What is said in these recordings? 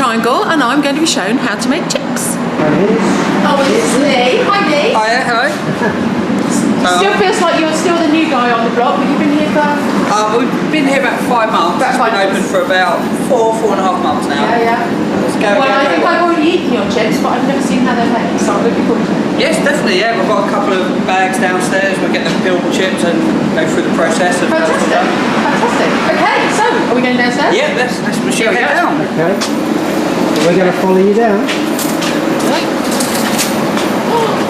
Triangle and I'm going to be shown how to make chips. Oh, it's Lee. Hi, Lee. Hiya, hello. Still feels like you're still the new guy on the block, but you've been here for... We've been here about 5 months. It's been open for about 4.5 months now. Yeah. Let's go. I think I've already eaten your chips, but I've never seen how they're made, so I'm looking forward to it. Yes, definitely, yeah. We've got a couple of bags downstairs. We'll get them peelable chips and go through the process. Of Fantastic. Okay, so, are we going downstairs? Yeah, let's head down. Okay. We're going to follow you down.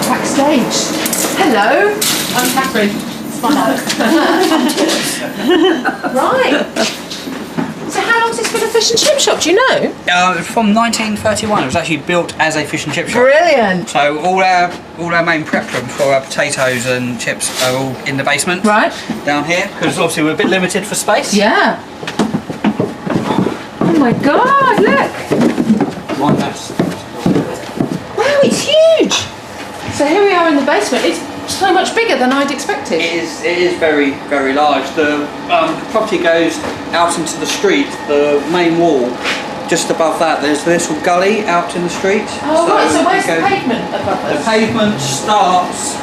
Backstage. Hello, I'm Catherine. It's my mum. Right. So how long has this been a fish and chip shop, do you know? From 1931. It was actually built as a fish and chip shop. Brilliant. So all our main prep room for our potatoes and chips are all in the basement. Right. Down here, because obviously we're a bit limited for space. Yeah. Oh my God, look. One less. Wow, it's huge. So here we are in the basement. It's so much bigger than I'd expected. It is very, very large. The property goes out into the street. The main wall, just above that, there's a little gully out in the street. Oh, right, so where's the pavement above us? The pavement starts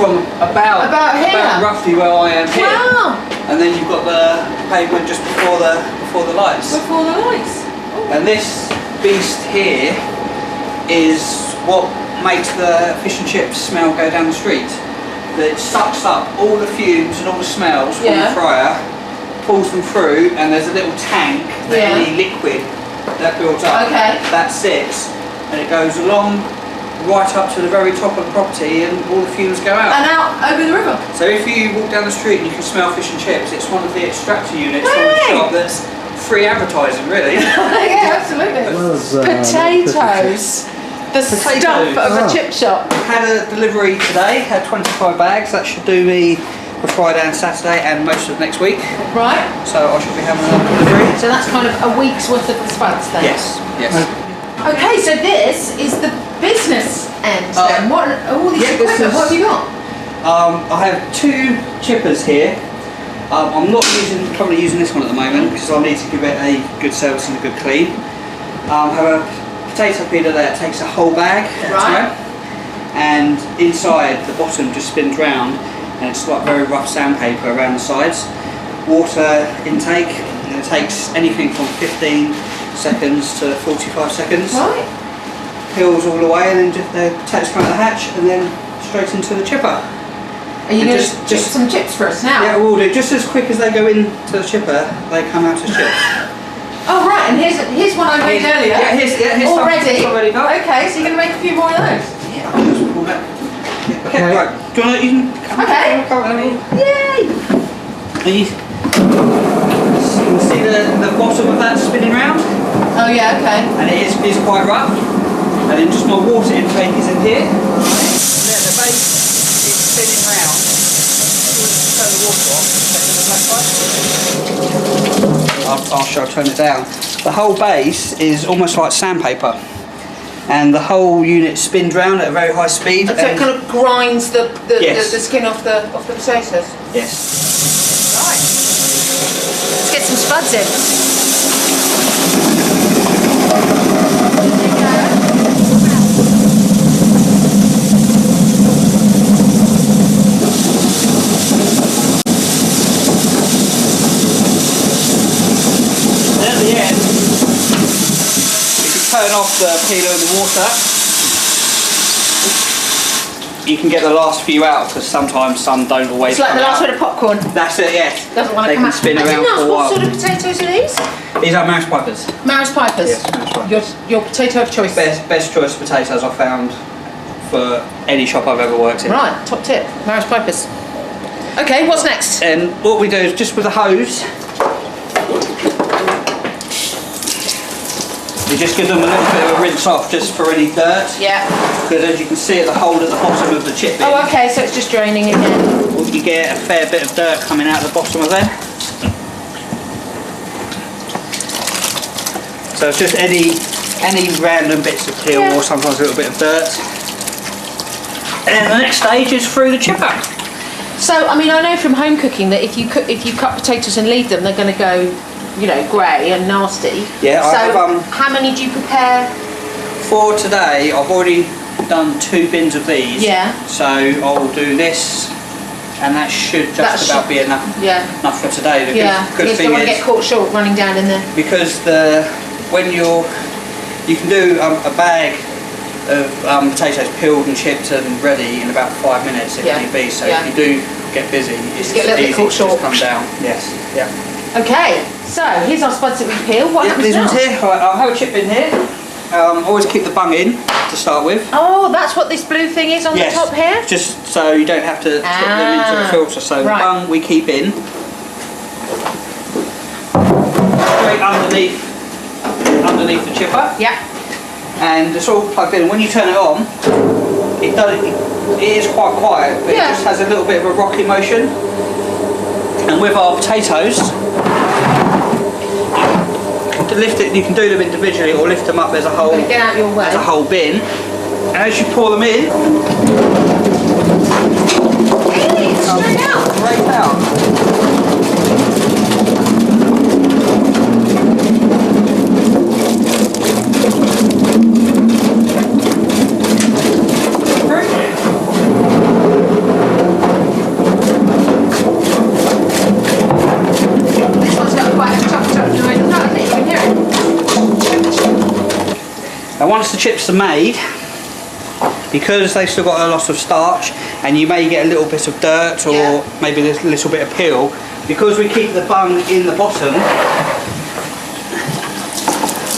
from about here? About roughly where I am here. Wow. And then you've got the pavement just before the lights. Before the lights. Oh. And this beast here is what makes the fish and chips smell go down the street. That it sucks up all the fumes and all the smells from the fryer, pulls them through, and there's a little tank that any liquid that builds up, that sits, and it goes along right up to the very top of the property, and all the fumes go out. And out over the river. So if you walk down the street and you can smell fish and chips, it's one of the extractor units from the shop that's free advertising, really. Yeah, absolutely. Potatoes. The stuff of a chip shop. Had a delivery today, had 25 bags. That should do me for Friday and Saturday and most of next week. Right. So I should be having another delivery. So that's kind of a week's worth of the spuds then? Yes, yes. Okay, so this is the business end then. What all these equipment, what have you got? I have 2 chippers here. I'm not currently using this one at the moment because I need to give it a good service and a good clean. I have a potato peeler that takes a whole bag at a time, and inside the bottom just spins round, and it's like very rough sandpaper around the sides. Water intake, and it takes anything from 15 seconds to 45 seconds. Right. Peels all the way, and then just the potatoes come out the hatch, and then straight into the chipper. Are you going to chip some chips for us now? Yeah, we'll do. Just as quick as they go into the chipper, they come out as chips. Oh right, and here's one I made earlier. Yeah, here's already. Already done. Okay, so you're going to make a few more of those. Yeah, I'll just pull that. Okay, right. Do you want to? You can come. Okay. Yay! You can see the bottom of that spinning round. Oh yeah, okay. And it is quite rough. And then just my water intake is in here. And then the base is spinning round. Turn the water off. I'll turn it down. The whole base is almost like sandpaper, and the whole unit spins round at a very high speed. And so it kind of grinds the skin off the potatoes. Yes. Right. Let's get some spuds in. Turn off the peeler and the water. You can get the last few out because sometimes some don't always. It's like the last bit of popcorn. That's it, yes. Doesn't want to they come can out. spin around for a while. What sort of potatoes are these? These are Maris Pipers. Maris Pipers. Yes, Maris Pipers. Your potato of choice. Best choice of potatoes I've found for any shop I've ever worked in. Right, top tip. Maris Pipers. Okay, what's next? And what we do is just with a hose. You just give them a little bit of a rinse off just for any dirt. Yeah. Because as you can see at the hole at the bottom of the chip bin. Oh, okay, so it's just draining again. You get a fair bit of dirt coming out the bottom of there. So it's just any random bits of peel or sometimes a little bit of dirt. And then the next stage is through the chipper. So, I mean, I know from home cooking that if you cut potatoes and leave them, they're going to go you know, grey and nasty. Yeah, so I have, how many do you prepare? For today, I've already done 2 bins of these. Yeah. So I'll do this, and that should just about be enough. Yeah. Enough for today. The good You thing don't want is to get caught short running down in there. because you can do a bag of potatoes peeled and chipped and ready in about 5 minutes if need be. So if you do get busy, it's get a little bit easy caught to short. just come down. Yes. Yeah. Okay. So here's our spuds that we peel. What happens These now? ones here. Right, I'll have a chip in here. Always keep the bung in to start with. Oh, that's what this blue thing is on the top here? Just so you don't have to put them into a filter. So the bung we keep in. Straight underneath the chipper. Yeah. And it's all plugged in. When you turn it on, it is quite quiet, but it just has a little bit of a rocky motion. And with our potatoes, to lift it, you can do them individually or lift them up. There's a whole get out your way. There's a whole bin, and as you pour them in, hey, it's straight out. Straight out. This one's got quite a chop noise. I think you can hear it. Now once the chips are made, because they've still got a lot of starch and you may get a little bit of dirt or maybe a little bit of peel, because we keep the bung in the bottom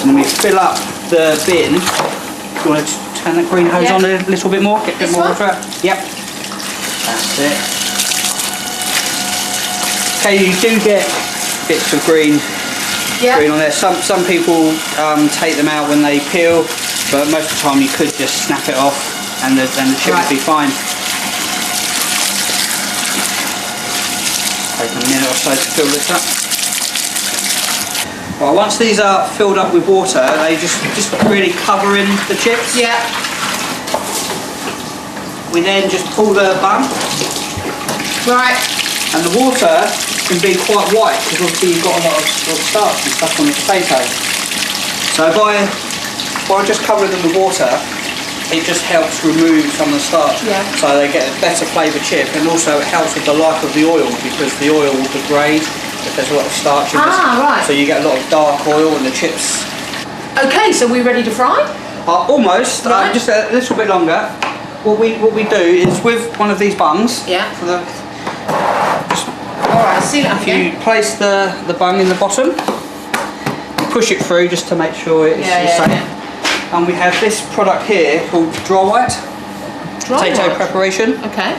and we fill up the bin. You want to turn the green hose on a little bit more? Get a bit more water out? Yep. That's it. Okay, you do get bits of green on there. Some people take them out when they peel, but most of the time you could just snap it off and the chip would be fine. Take a minute or so to fill this up. Well, once these are filled up with water, they just really cover in the chips. Yeah. We then just pull the bung. Right. And the water can be quite white because obviously you've got a lot of starch and stuff on the potato. So if I just cover them with water, it just helps remove some of the starch. Yeah. So they get a better flavour chip, and also it helps with the life of the oil because the oil will degrade if there's a lot of starch in this. Right. So you get a lot of dark oil in the chips. Okay, so we're ready to fry? Almost, Right. just a little bit longer. What we do is with one of these bungs. Yeah. Alright, see that if you place the bung in the bottom, you push it through just to make sure it's safe. Yeah. And we have this product here called Dry White Potato Preparation. Okay.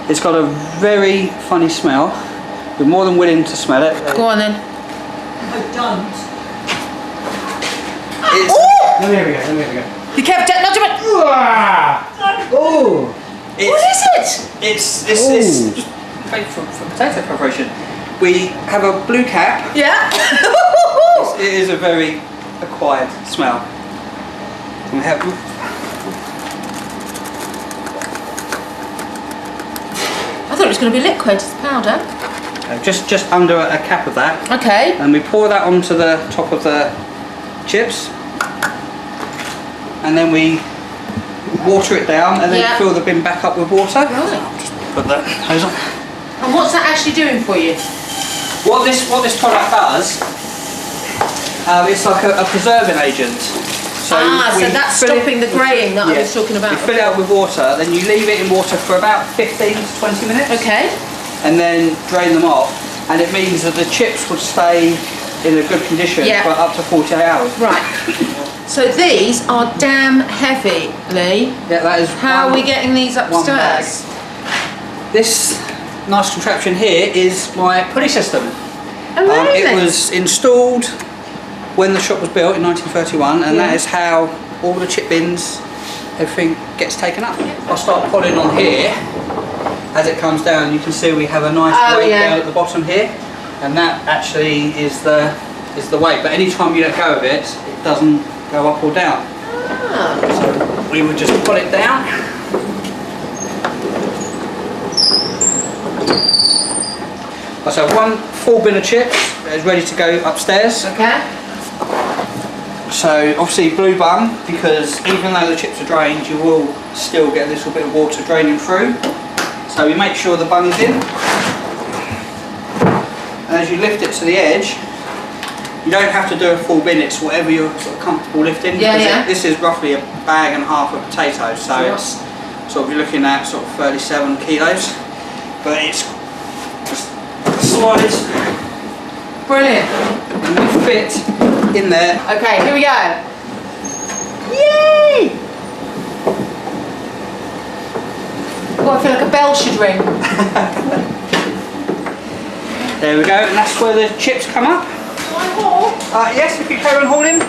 It's got a very funny smell. You're more than willing to smell it. Go on then. I don't. Let me have a go. You kept it, not too much. Oh! What is it? It's made for potato preparation. We have a blue cap. Yeah. It is a very acquired smell. We have I thought it was going to be liquid, it's powder. just under a cap of that. Okay. And we pour that onto the top of the chips. And then we water it down and then fill the bin back up with water. Right. I'll just put that hose on. And what's that actually doing for you? What this product does, it's like a preserving agent. So so that's stopping the greying that I was talking about. You fill it up with water, then you leave it in water for about 15 to 20 minutes. Okay. And then drain them off. And it means that the chips would stay in a good condition for up to 48 hours. Right. So these are damn heavy, Lee. Yeah, that is. How are we getting these upstairs? This nice contraption here is my pulley system. Amazing. It was installed when the shop was built in 1931, and that is how all the chip bins, everything gets taken up. I'll start pulling on here. As it comes down, you can see we have a nice weight down at the bottom here, and that actually is the weight. But any time you let go of it, it doesn't go up or down. So we would just put it down. So one full bin of chips, is ready to go upstairs. Okay. So obviously blue bung, because even though the chips are drained, you will still get a little bit of water draining through. So we make sure the bung is in. And as you lift it to the edge, you don't have to do a full bin, it's whatever you're sort of comfortable lifting. Yeah, yeah. This is roughly a bag and a half of potatoes, so it's sort of, you're looking at sort of 37 kilos. But it's just slides. Brilliant. And they fit in there. Okay, here we go. Yay! Oh, I feel like a bell should ring. There we go, and that's where the chips come up. My haul? Yes, if you carry on hauling.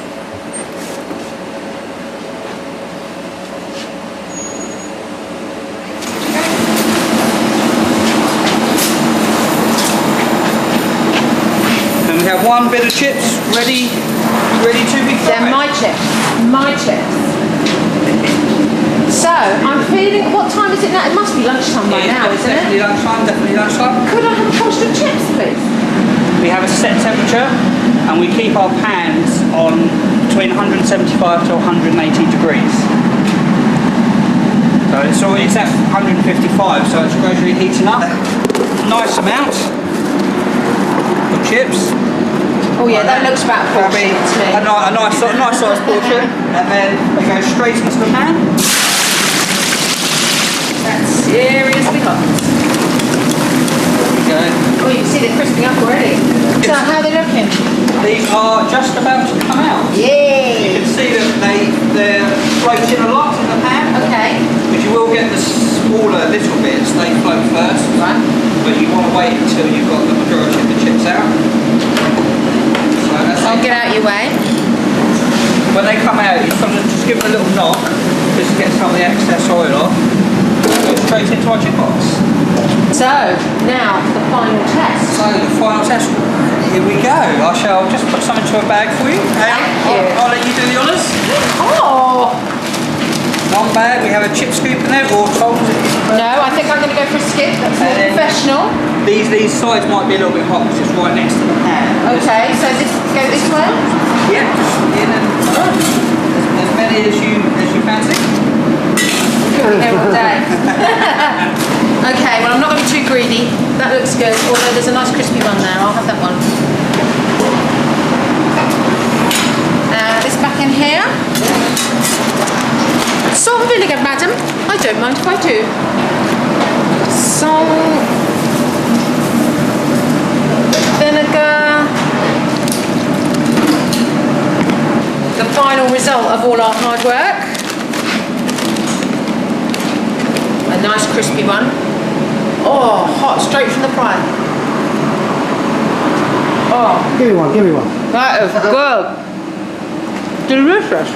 And we have one bit of chips ready to be fried. They're my chips. My chips. So, I'm feeling, what time is it now? It must be lunchtime by now, isn't it? Definitely lunchtime. Could I have a portion of chips, please? We have a set temperature, and we keep our pans on between 175 to 180 degrees. So it's at 155, so it's gradually heating up. Nice amount of chips. Oh yeah, that looks about a portion to me. A nice sized portion, and then they go straight into the pan. That's seriously hot. There we go. Oh, you can see they're crisping up already. So how are they looking? These are just about to come out. Yay! You can see that they're floating a lot in the pan. Okay. But you will get the smaller little bits, they float first. Right. But you want to wait until you've got the majority of the chips out. So that's I'll get out your way. when they come out, you sort of just give them a little knock just to get some of the excess oil off. Go straight into our chip box. So, now the final test. So the final test, here we go. I shall just put some into a bag for you. Thank you. I'll let you do the honours. Oh! One bag, we have a chip scoop in there, or tongs. No, I think I'm going to go for a skip. That's more then- professional. These sides might be a little bit hot because it's right next to the pan. Okay, so this go this way. Yeah, just in and as many as you fancy. Could be here all day. Okay, well I'm not going to be too greedy. That looks good. Although there's a nice crispy one there. I'll have that one. This back in here. Salt and vinegar, madam. I don't mind if I do. Salt, vinegar. The final result of all our hard work. A nice crispy one. Oh, hot, straight from the fry. Oh, Give me one, give me one. that is good. Delicious.